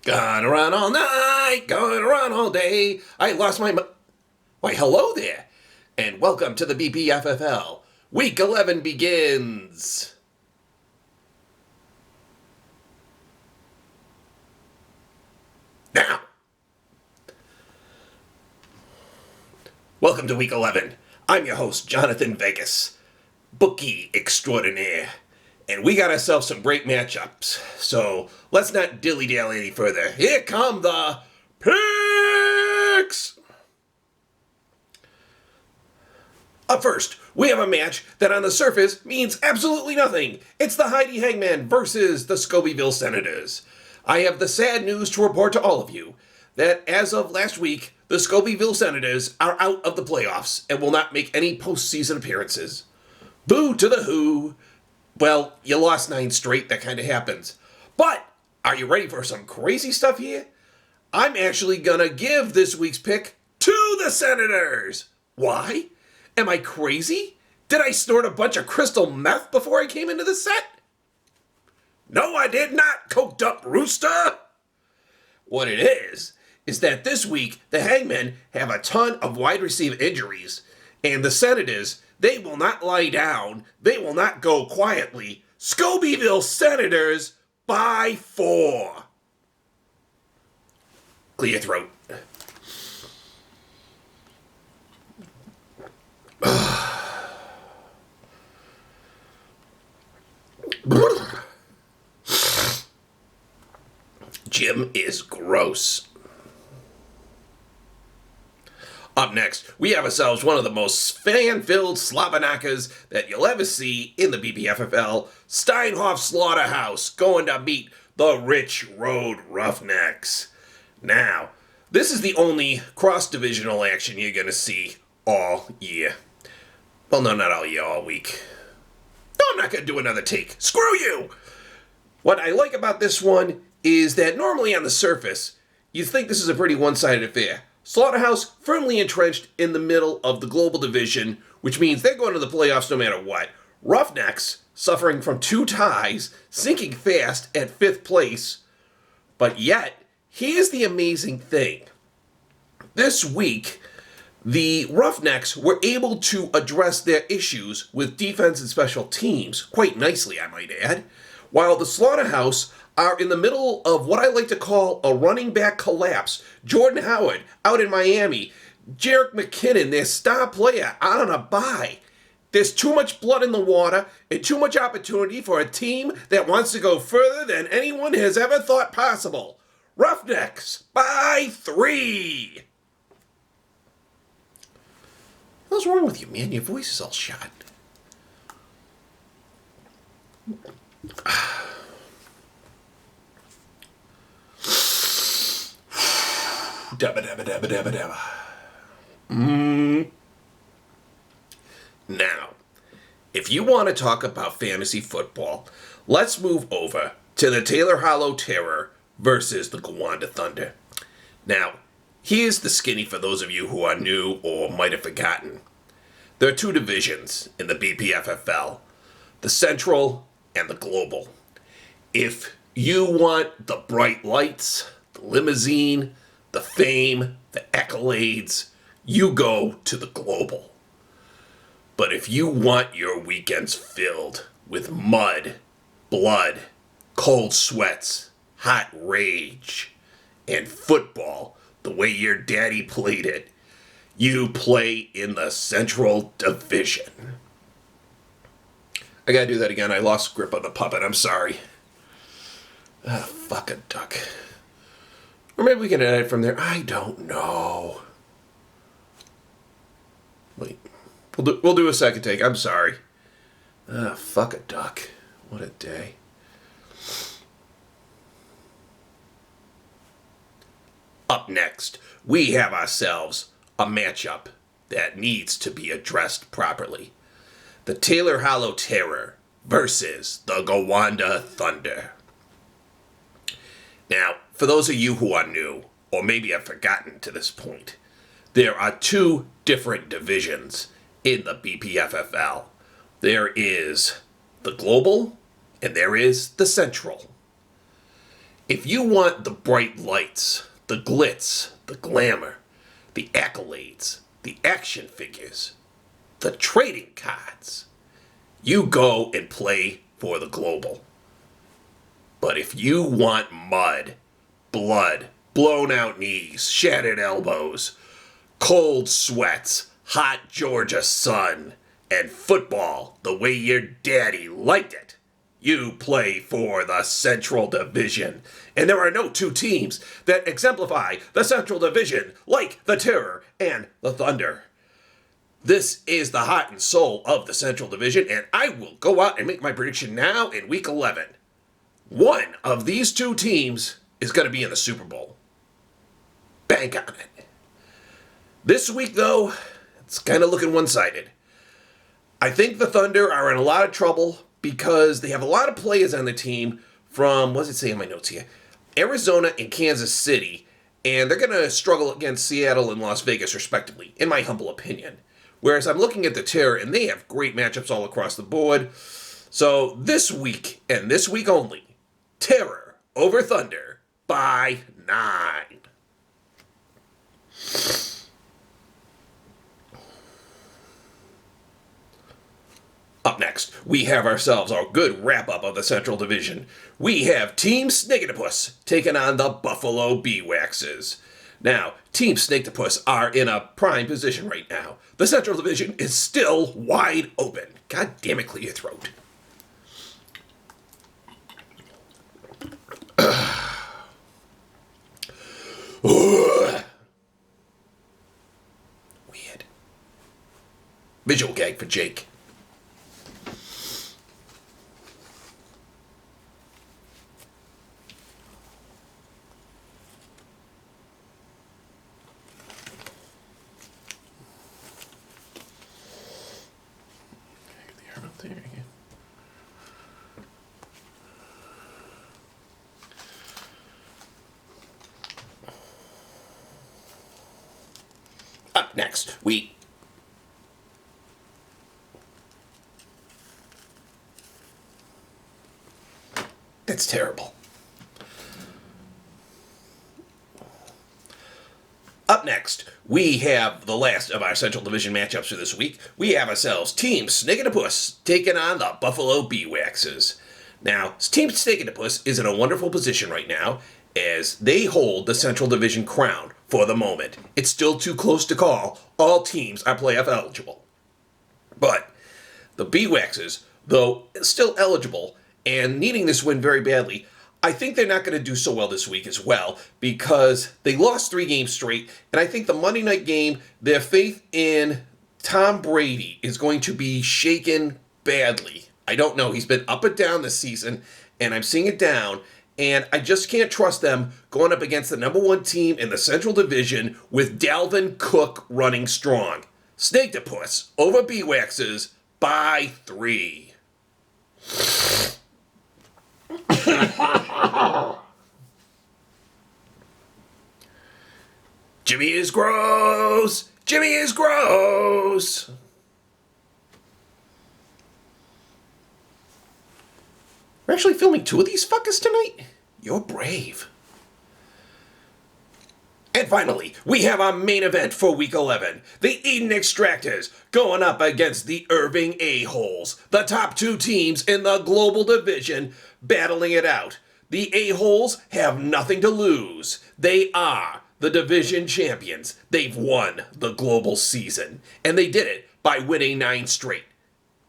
Gonna run all night, gonna run all day. I lost my Why, hello there, and welcome to the BPFFL. Week 11 begins. Now. Welcome to Week 11. I'm your host, Jonathan Vegas, bookie extraordinaire. And we got ourselves some great matchups. So let's not dilly-dally any further. Here come the picks! Up first, we have a match that on the surface means absolutely nothing. It's the Heidi Hangman versus the Scobeyville Senators. I have the sad news to report to all of you that as of last week, the Scobeyville Senators are out of the playoffs and will not make any postseason appearances. Boo to the Who. Well, you lost 9 straight, that kind of happens. But, are you ready for some crazy stuff here? I'm actually gonna give this week's pick to the Senators! Why? Am I crazy? Did I snort a bunch of crystal meth before I came into the set? No, I did not, coked up rooster! What it is that this week, the Hangmen have a ton of wide receiver injuries, and the Senators, they will not lie down. They will not go quietly. Scobeyville Senators by 4. Clear your throat. Jim is gross. Up next, we have ourselves one of the most fan-filled slobberknockers that you'll ever see in the BPFFL, Steinhoff Slaughterhouse, going to meet the Rich Road Roughnecks. Now, this is the only cross-divisional action you're going to see all year. Well, no, not all year, all week. No, I'm not going to do another take. Screw you! What I like about this one is that normally on the surface, you'd think this is a pretty one-sided affair. Slaughterhouse firmly entrenched in the middle of the global division, which means they're going to the playoffs no matter what. Roughnecks, suffering from 2 ties, sinking fast at 5th place. But yet, here's the amazing thing. This week, the Roughnecks were able to address their issues with defense and special teams, quite nicely, I might add, while the Slaughterhouse are in the middle of what I like to call a running back collapse. Jordan Howard out in Miami. Jerick McKinnon, their star player, out on a bye. There's too much blood in the water and too much opportunity for a team that wants to go further than anyone has ever thought possible. Roughnecks by 3. What's wrong with you, man? Your voice is all shot. Dabba dabba dabba dabba dabba. Now, if you want to talk about fantasy football, let's move over to the Taylor Hollow Terror versus the Gowanda Thunder. Now, here's the skinny for those of you who are new or might have forgotten. There are 2 divisions in the BPFFL, the Central and the Global. If you want the bright lights, the limousine, the fame, the accolades, you go to the Global. But if you want your weekends filled with mud, blood, cold sweats, hot rage, and football the way your daddy played it, you play in the Central Division. I gotta do that again. I lost grip on the puppet. I'm sorry. Fuck a duck. Or maybe we can edit from there. I don't know. Wait. We'll do a second take. I'm sorry. Fuck a duck. What a day. Up next, we have ourselves a matchup that needs to be addressed properly. The Taylor Hollow Terror versus the Gowanda Thunder. Now, for those of you who are new, or maybe have forgotten to this point, there are 2 different divisions in the BPFFL. There is the Global and there is the Central. If you want the bright lights, the glitz, the glamour, the accolades, the action figures, the trading cards, you go and play for the Global. But if you want mud, blood, blown out knees, shattered elbows, cold sweats, hot Georgia sun, and football the way your daddy liked it, you play for the Central Division. And there are no two teams that exemplify the Central Division like the Terror and the Thunder. This is the heart and soul of the Central Division, and I will go out and make my prediction now in Week 11. One of these two teams is going to be in the Super Bowl. Bank on it. This week, though, it's kind of looking one-sided. I think the Thunder are in a lot of trouble because they have a lot of players on the team from, what does it say in my notes here? Arizona and Kansas City, and they're going to struggle against Seattle and Las Vegas, respectively, in my humble opinion. Whereas I'm looking at the Terror, and they have great matchups all across the board. So this week, and this week only, Terror over Thunder by 9. Up next, we have ourselves our good wrap-up of the Central Division. We have Team Snakeitopus taking on the Buffalo Bee-Waxes. Now, Team Snakeitopus are in a prime position right now. The Central Division is still wide open. God damn it, clear your throat. Weird. Visual gag for Jake. There you go. Up next, That's terrible. Up next, we have the last of our Central Division matchups for this week. We have ourselves Team Snakeitopus taking on the Buffalo Bee-Waxes. Now, Team Snakeitopus is in a wonderful position right now as they hold the Central Division crown for the moment. It's still too close to call. All teams are playoff eligible. But the Bee-Waxes, though still eligible and needing this win very badly, I think they're not going to do so well this week as well because they lost 3 games straight, and I think the Monday night game, their faith in Tom Brady is going to be shaken badly. I don't know. He's been up and down this season, and I'm seeing it down, and I just can't trust them going up against the number 1 team in the Central Division with Dalvin Cook running strong. Snakeitopus over Bee-Waxes by 3. Jimmy is gross! Jimmy is gross! We're actually filming 2 of these fuckers tonight? You're brave. And finally, we have our main event for Week 11. The Eden Extractors going up against the Irving A-Holes. The top 2 teams in the Global Division battling it out. The A-Holes have nothing to lose. They are the division champions. They've won the global season. And they did it by winning 9 straight.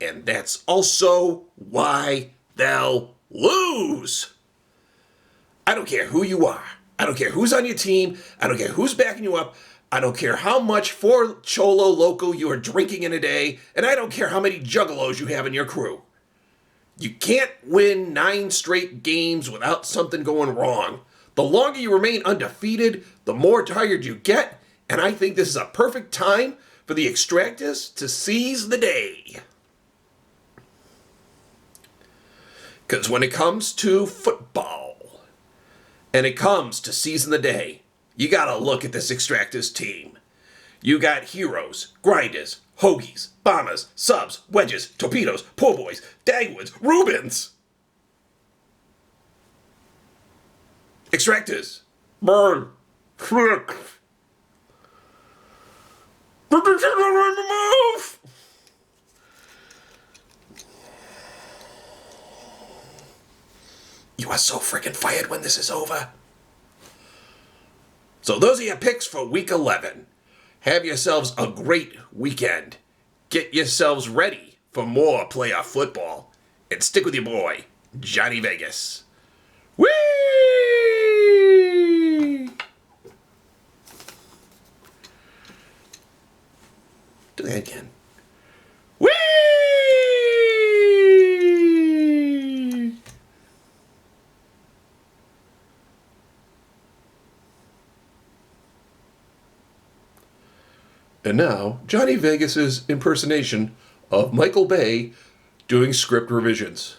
And that's also why they'll lose. I don't care who you are. I don't care who's on your team. I don't care who's backing you up. I don't care how much for Cholo Loco you are drinking in a day. And I don't care how many juggalos you have in your crew. You can't win 9 straight games without something going wrong. The longer you remain undefeated, the more tired you get. And I think this is a perfect time for the Extractors to seize the day. Because when it comes to football, and it comes to seizing the day, you gotta look at this Extractors team. You got heroes, grinders, hoagies, bombers, subs, wedges, torpedoes, poor boys, Dagwoods, Rubens. Extractors. Burn. Flick. Put the trigger on the move! You are so freaking fired when this is over. So those are your picks for week 11. Have yourselves a great weekend. Get yourselves ready for more playoff football. And stick with your boy, Johnny Vegas. Whee! Do that again. Whee! And now, Johnny Vegas's impersonation of Michael Bay doing script revisions.